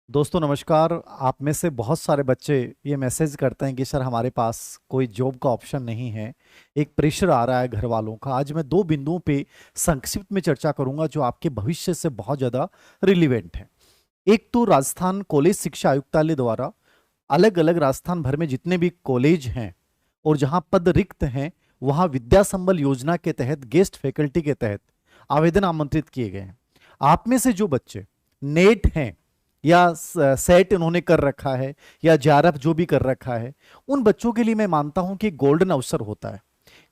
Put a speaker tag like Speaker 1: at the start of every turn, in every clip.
Speaker 1: दोस्तों नमस्कार। आप में से बहुत सारे बच्चे ये मैसेज करते हैं कि सर हमारे पास कोई जॉब का ऑप्शन नहीं है, एक प्रेशर आ रहा है घर वालों का। आज मैं दो बिंदुओं पे संक्षिप्त में चर्चा करूंगा जो आपके भविष्य से बहुत ज़्यादा रिलीवेंट है। एक तो राजस्थान कॉलेज शिक्षा आयुक्तालय द्वारा अलग अलग राजस्थान भर में जितने भी कॉलेज हैं और जहां पद रिक्त हैं वहां विद्या संबल योजना के तहत गेस्ट फैकल्टी के तहत आवेदन आमंत्रित किए गए हैं। आप में से जो बच्चे नेट हैं या सेट उन्होंने कर रखा है या जेआरएफ जो भी कर रखा है, उन बच्चों के लिए मैं मानता हूं कि गोल्डन अवसर होता है।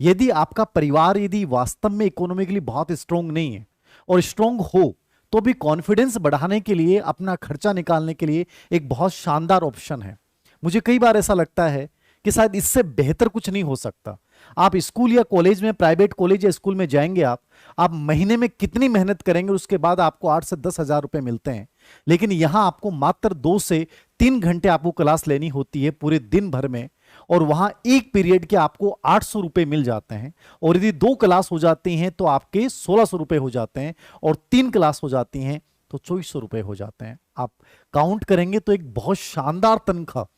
Speaker 1: यदि आपका परिवार यदि वास्तव में इकोनॉमिकली बहुत स्ट्रोंग नहीं है और स्ट्रोंग हो तो भी कॉन्फिडेंस बढ़ाने के लिए, अपना खर्चा निकालने के लिए एक बहुत शानदार ऑप्शन है। मुझे कई बार ऐसा लगता है कि शायद इससे बेहतर कुछ नहीं हो सकता। आप स्कूल या कॉलेज में, प्राइवेट कॉलेज या स्कूल में जाएंगे, आप महीने में कितनी मेहनत करेंगे, उसके बाद आपको 8 से 10 हजार रुपए मिलते हैं। लेकिन यहां आपको मात्र 2 से 3 घंटे आपको क्लास लेनी होती है पूरे दिन भर में, और वहां एक पीरियड के आपको 800 रुपए मिल जाते हैं। और यदि 2 क्लास हो जाती हैं तो आपके 1600 रुपए हो जाते हैं, और 3 क्लास हो जाती हैं तो 2400 रुपए हो जाते हैं। आप काउंट करेंगे तो एक बहुत शानदार तनख्वाह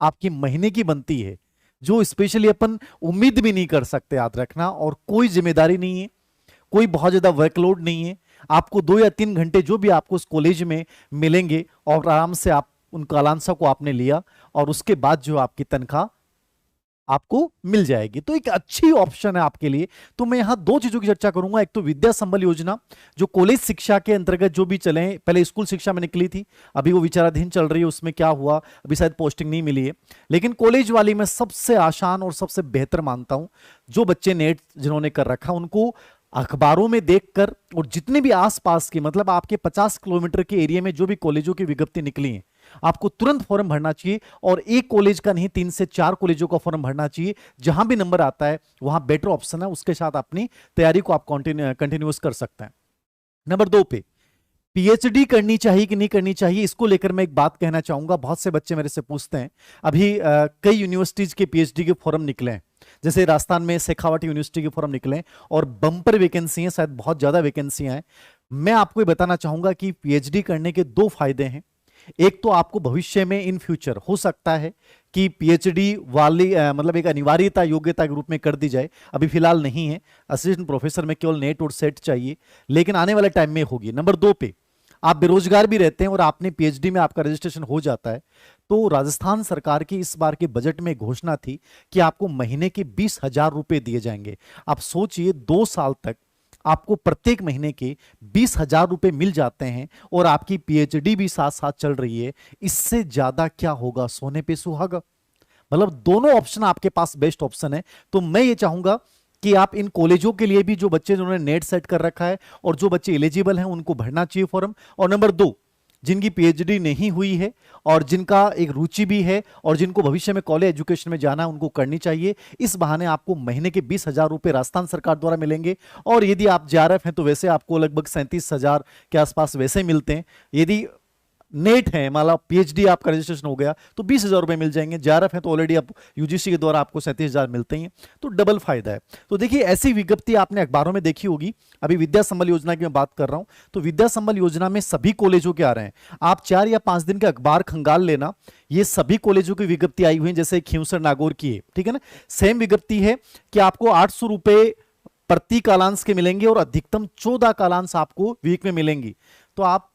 Speaker 1: आपकी महीने की बनती है, जो स्पेशली अपन उम्मीद भी नहीं कर सकते, याद रखना। और कोई जिम्मेदारी नहीं है, कोई बहुत ज्यादा वर्कलोड नहीं है। आपको 2 या 3 घंटे जो भी आपको उस कॉलेज में मिलेंगे और आराम से आप उन कालांशों को आपने लिया और उसके बाद जो आपकी तनख्वाह आपको मिल जाएगी, तो एक अच्छी ऑप्शन है आपके लिए। तो मैं यहां दो चीजों की चर्चा करूंगा। एक तो विद्या संबल योजना जो कॉलेज शिक्षा के अंतर्गत जो भी चले, पहले स्कूल शिक्षा में निकली थी, अभी वो विचाराधीन चल रही है, उसमें क्या हुआ अभी शायद पोस्टिंग नहीं मिली है। लेकिन कॉलेज वाली मैं सबसे आसान और सबसे बेहतर मानता हूं। जो बच्चे नेट जिन्होंने कर रखा उनको अखबारों में देखकर, और जितने भी आसपास के, मतलब आपके 50 किलोमीटर के एरिया में जो भी कॉलेजों की विज्ञप्ति निकली है, आपको तुरंत फॉर्म भरना चाहिए। और एक कॉलेज का नहीं, 3 से 4 कॉलेजों का फॉर्म भरना चाहिए। जहां भी नंबर आता है वहां बेटर ऑप्शन है, उसके साथ अपनी तैयारी को आप कंटिन्यूस कर सकते हैं। नंबर 2 पे पीएचडी करनी चाहिए कि नहीं करनी चाहिए, इसको लेकर मैं एक बात कहना चाहूंगा। बहुत से बच्चे मेरे से पूछते हैं। अभी कई यूनिवर्सिटीज के पीएचडी के फॉर्म निकले हैं, जैसे राजस्थान में शेखावाटी यूनिवर्सिटी के फॉर्म निकले हैं और बम्पर वैकेंसी हैं, शायद बहुत ज्यादा वैकेंसियां हैं। मैं आपको ये बताना चाहूंगा कि पीएचडी करने के दो फायदे हैं। एक तो आपको भविष्य में इन फ्यूचर हो सकता है कि पीएचडी वाली मतलब एक अनिवार्यता योग्यता के रूप में कर दी जाए, अभी फिलहाल नहीं है। असिस्टेंट प्रोफेसर में केवल नेट और सेट चाहिए, लेकिन आने वाले टाइम में होगी। नंबर 2 पे आप बेरोजगार भी रहते हैं और आपने पीएचडी में आपका रजिस्ट्रेशन हो जाता है, तो राजस्थान सरकार की इस बार के बजट में घोषणा थी कि आपको महीने के 20 हजार रुपए दिए जाएंगे। आप सोचिए, 2 साल तक आपको प्रत्येक महीने के 20 हजार रुपए मिल जाते हैं और आपकी पीएचडी भी साथ साथ चल रही है। इससे ज्यादा क्या होगा, सोने पे सुहागा। मतलब दोनों ऑप्शन आपके पास बेस्ट ऑप्शन है। तो मैं ये चाहूंगा कि आप इन कॉलेजों के लिए भी, जो बच्चे जिन्होंने नेट सेट कर रखा है और जो बच्चे एलिजिबल हैं, उनको भरना चाहिए फॉर्म। और नंबर 2, जिनकी पीएचडी नहीं हुई है और जिनका एक रुचि भी है और जिनको भविष्य में कॉलेज एजुकेशन में जाना है, उनको करनी चाहिए। इस बहाने आपको महीने के 20 हजार रुपए राजस्थान सरकार द्वारा मिलेंगे। और यदि आप जेआरएफ हैं तो वैसे आपको लगभग 37 हजार के आसपास वैसे मिलते हैं। यदि नेट है, मान लो पीएचडी आपका रजिस्ट्रेशन हो गया तो 20 हजार रुपए मिल जाएंगे। जेआरएफ है तो ऑलरेडी आप यूजीसी के द्वारा आपको 37 हजार मिलते हैं, तो डबल फायदा है। तो देखिए, ऐसी विज्ञप्ति आपने अखबारों में देखी होगी। अभी विद्या संबल योजना की मैं बात कर रहा हूं, तो विद्या संबल योजना में सभी कॉलेजों के आ रहे हैं। आप 4 या 5 दिन के अखबार खंगाल लेना, ये सभी कॉलेजों की विज्ञप्ति आई हुई है। जैसे खींवसर नागौर की है, ठीक है ना, सेम विज्ञप्ति है कि आपको 800 रुपए प्रति कालांश के मिलेंगे और अधिकतम 14 कालांश आपको वीक में मिलेंगी। तो आप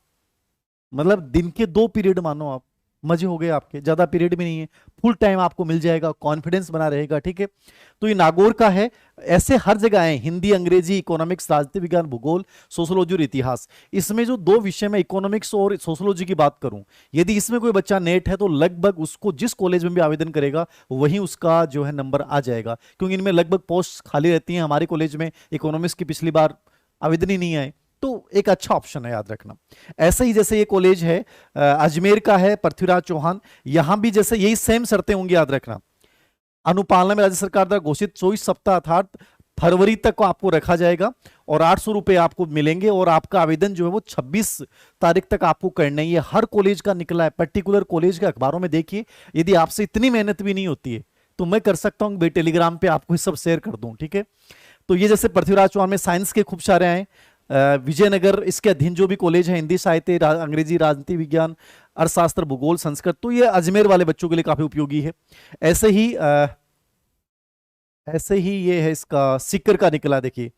Speaker 1: मतलब दिन के 2 पीरियड मानो, आप मजे हो गए आपके, ज्यादा पीरियड भी नहीं है, फुल टाइम आपको मिल जाएगा, कॉन्फिडेंस बना रहेगा, ठीक है। तो ये नागौर का है। ऐसे हर जगह है, हिंदी, अंग्रेजी, इकोनॉमिक्स, राजनीति विज्ञान, भूगोल, सोशोलॉजी और इतिहास। इसमें जो दो विषय में इकोनॉमिक्स और सोशोलॉजी की बात करूं, यदि इसमें कोई बच्चा नेट है तो लगभग उसको जिस कॉलेज में भी आवेदन करेगा वहीं उसका जो है नंबर आ जाएगा, क्योंकि इनमें लगभग पोस्ट खाली रहती हैं। हमारे कॉलेज में इकोनॉमिक्स की पिछली बार आवेदन ही नहीं आए, तो एक अच्छा ऑप्शन है, याद रखना। ऐसे ही जैसे ये कॉलेज है अजमेर का है, पृथ्वीराज चौहान, यहां भी जैसे यही सेम शर्तें होंगी, याद रखना। अनुपालना में राज्य सरकार द्वारा घोषित 24 सप्ताह अर्थात फरवरी तक को आपको रखा जाएगा और 800 रुपए आपको मिलेंगे। और आपका आवेदन जो है वो 26 तारीख तक आपको करना है। ये हर कॉलेज का निकला है, पर्टिकुलर कॉलेज के अखबारों में देखिए। यदि आपसे इतनी मेहनत भी नहीं होती है तो मैं कर सकता हूं टेलीग्राम पे आपको सब शेयर कर दूं, ठीक है। तो ये जैसे पृथ्वीराज चौहान में साइंस के खूब सारे आए, विजयनगर इसके अधीन जो भी कॉलेज है, हिंदी साहित्य, अंग्रेजी, राजनीति विज्ञान, अर्थशास्त्र, भूगोल, संस्कृत, तो ये अजमेर वाले बच्चों के लिए काफी उपयोगी है। ऐसे ही ये है इसका सीकर का निकला, देखिए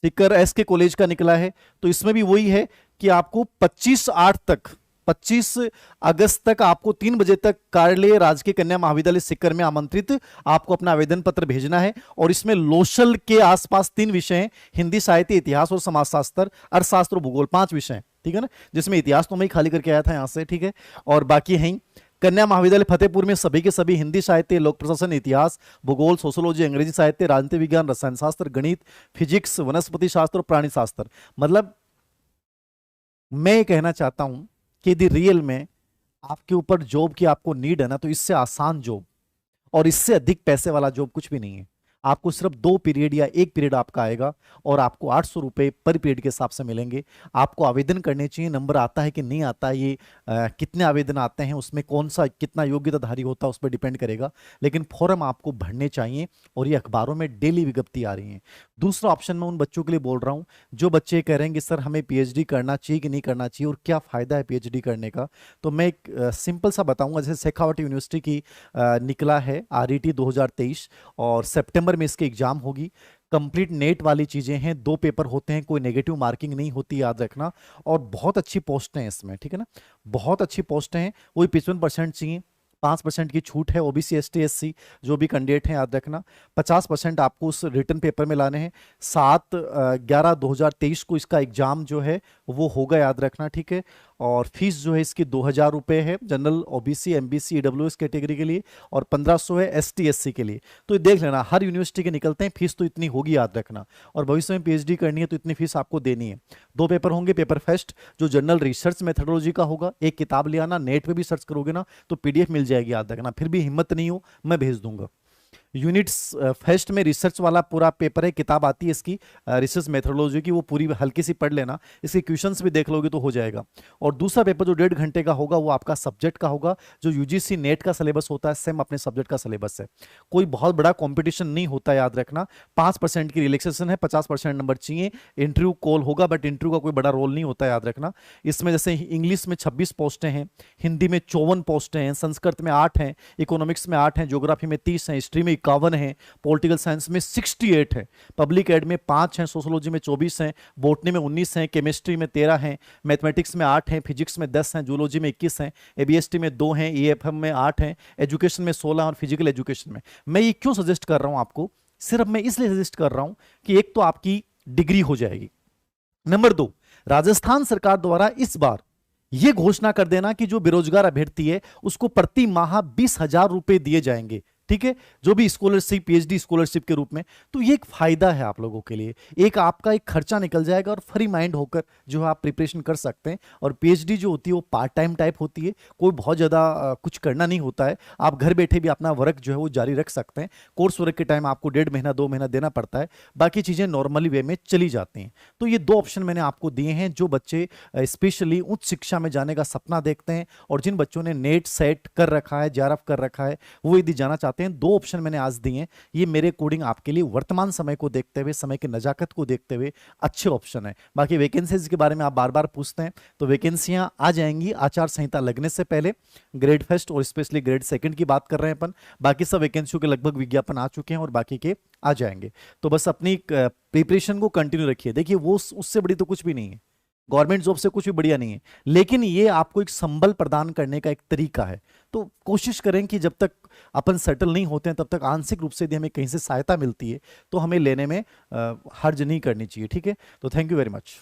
Speaker 1: सीकर एस के कॉलेज का निकला है। तो इसमें भी वही है कि आपको 25 अगस्त तक आपको 3 बजे तक कार्यालय राजकीय कन्या महाविद्यालय सीकर में आमंत्रित आपको अपना आवेदन पत्र भेजना है। और इसमें लोशल के आसपास 3 विषय हैं, हिंदी साहित्य, इतिहास और समाजशास्त्र, अर्थशास्त्र और भूगोल, 5 विषय हैं, ठीक है ना, जिसमें इतिहास तो मैं ही खाली करके आया था यहां से, ठीक है। और बाकी हैं कन्या महाविद्यालय फतेहपुर में सभी के सभी हिंदी साहित्य, लोक प्रशासन, इतिहास, भूगोल, सोशोलॉजी, अंग्रेजी साहित्य, राजनीति विज्ञान, रसायन शास्त्र, गणित, फिजिक्स, वनस्पति शास्त्र और प्राणी शास्त्र। मतलब मैं ये कहना चाहता हूं कि यदि रियल में आपके ऊपर जॉब की आपको नीड है ना, तो इससे आसान जॉब और इससे अधिक पैसे वाला जॉब कुछ भी नहीं है। आपको सिर्फ 2 पीरियड या 1 पीरियड आपका आएगा और आपको 800 रुपये पर पीरियड के हिसाब से मिलेंगे। आपको आवेदन करने चाहिए, नंबर आता है कि नहीं आता है, ये कितने आवेदन आते हैं, उसमें कौन सा कितना योग्यताधारी होता है उस पर डिपेंड करेगा, लेकिन फॉर्म आपको भरने चाहिए और ये अखबारों में डेली विज्ञप्ति आ रही है। दूसरा ऑप्शन मैं उन बच्चों के लिए बोल रहा हूँ जो बच्चे कह रहे हैं कि सर हमें पीएचडी करना चाहिए कि नहीं करना चाहिए और क्या फायदा है पीएचडी करने का। तो मैं एक सिंपल सा बताऊंगा, जैसे शेखावट यूनिवर्सिटी की निकला है आरईटी 2023 और सितंबर में इसकी एग्जाम होगी। कंप्लीट नेट वाली चीजें हैं, 2 पेपर होते हैं, कोई नेगेटिव मार्किंग नहीं होती, याद रखना। और बहुत अच्छी पोस्ट हैं इसमें, ठीक है ना, बहुत अच्छी पोस्ट हैं। वही 55% चाहिए, 5% की छूट है ओबीसी एसटी एससी जो भी कैंडिडेट हैं, याद रखना। 50% आपको उस रिटर्न पेपर में लाने हैं। 7/11/2023 को इसका एग्जाम जो है वो होगा, याद रखना, ठीक है। और फीस जो है इसकी 2000 रुपये है general, OBC, MBC, EWS category के लिए, और 1500 है एसटी एससी के लिए। तो ये देख लेना, हर यूनिवर्सिटी के निकलते हैं, फीस तो इतनी होगी, याद रखना। और भविष्य में पीएचडी करनी है तो इतनी फीस आपको देनी है। 2 पेपर होंगे, पेपर फर्स्ट जो जनरल रिसर्च मेथोडोलॉजी का होगा, एक किताब ले आना, नेट पे भी सर्च करोगे ना तो पीडीएफ मिल जाएगी, याद रखना। फिर भी हिम्मत नहीं हो मैं भेज दूंगा। यूनिट्स फर्स्ट में रिसर्च वाला पूरा पेपर है, किताब आती है इसकी रिसर्च मेथोडोलॉजी की, वो पूरी हल्की सी पढ़ लेना, इसके क्वेश्चंस भी देख लोगे तो हो जाएगा। और दूसरा पेपर जो 1.5 घंटे का होगा वो आपका सब्जेक्ट का होगा, जो यूजीसी नेट का सिलेबस होता है, सेम अपने सब्जेक्ट का सिलेबस है। कोई बहुत बड़ा कॉम्पिटिशन नहीं होता, याद रखना। 5% की रिलैक्सेशन है, 50% नंबर चाहिए। इंटरव्यू कॉल होगा बट इंटरव्यू का कोई बड़ा रोल नहीं होता, याद रखना। इसमें जैसे इंग्लिश में 26 पोस्टें हैं, हिंदी में 54 पोस्टें हैं, संस्कृत में 8 हैं, इकोनॉमिक्स में 8 हैं, ज्योग्राफी में 30 हैं, हिस्ट्री में 51 है, पॉलिटिकल साइंस में 68 है, पब्लिक एड में 5 हैं, सोशोलॉजी में 24 हैं, बॉटनी में 19 हैं, केमिस्ट्री में 13 हैं, मैथमेटिक्स में 8 हैं, फिजिक्स में 10 हैं, जूलॉजी में 21 हैं, एबीएसटी में 2 हैं, ईएफएम में 8 हैं, एजुकेशन में 16 और फिजिकल एजुकेशन में। मैं ये क्यों सजेस्ट कर रहा हूं आपको, सिर्फ मैं इसलिए सजेस्ट कर रहा हूं कि एक तो आपकी डिग्री हो जाएगी, नंबर 2 राजस्थान सरकार द्वारा इस बार यह घोषणा कर देना कि जो बेरोजगार अभ्यर्थी है उसको प्रति माह 20,000 रुपए दिए जाएंगे, ठीक है, जो भी स्कॉलरशिप, पीएचडी स्कॉलरशिप के रूप में। तो ये एक फायदा है आप लोगों के लिए, एक आपका एक खर्चा निकल जाएगा और फ्री माइंड होकर जो आप प्रिपरेशन कर सकते हैं। और पीएचडी जो होती है वो पार्ट टाइम टाइप होती है, कोई बहुत ज़्यादा कुछ करना नहीं होता है, आप घर बैठे भी अपना वर्क जो है वो जारी रख सकते हैं। कोर्स वर्क के टाइम आपको 1.5 महीना 2 महीना देना पड़ता है, बाकी चीज़ें नॉर्मली वे में चली जाती हैं। तो ये 2 ऑप्शन मैंने आपको दिए हैं, जो बच्चे स्पेशली उच्च शिक्षा में जाने का सपना देखते हैं और जिन बच्चों ने नेट सेट कर रखा है, जेआरएफ कर रखा है, वो यदि जाना चाहते हैं। 2 ऑप्शन मैंने आज दिए हैं, ये मेरे अकॉर्डिंग आपके लिए वर्तमान समय को देखते हुए, समय की नजाकत को देखते हुए अच्छे ऑप्शन है। बाकी वैकेंसीज के बारे में आप बार बार पूछते हैं, तो वैकेंसियां आ जाएंगी आचार संहिता लगने से पहले। ग्रेड फर्स्ट और स्पेशली ग्रेड सेकंड की बात कर रहे हैं अपन, बाकी सब वैकेंसियों के लगभग विज्ञापन आ चुके हैं और बाकी के आ जाएंगे। तो बस अपनी प्रिपरेशन को कंटिन्यू रखिए। देखिए वो उससे बड़ी तो कुछ भी नहीं है, गवर्नमेंट जॉब से कुछ भी बढ़िया नहीं है, लेकिन ये आपको एक संबल प्रदान करने का एक तरीका है। तो कोशिश करें कि जब तक अपन सेटल नहीं होते हैं तब तक आंशिक रूप से यदि हमें कहीं से सहायता मिलती है तो हमें लेने में हर्ज नहीं करनी चाहिए, ठीक है। तो थैंक यू वेरी मच।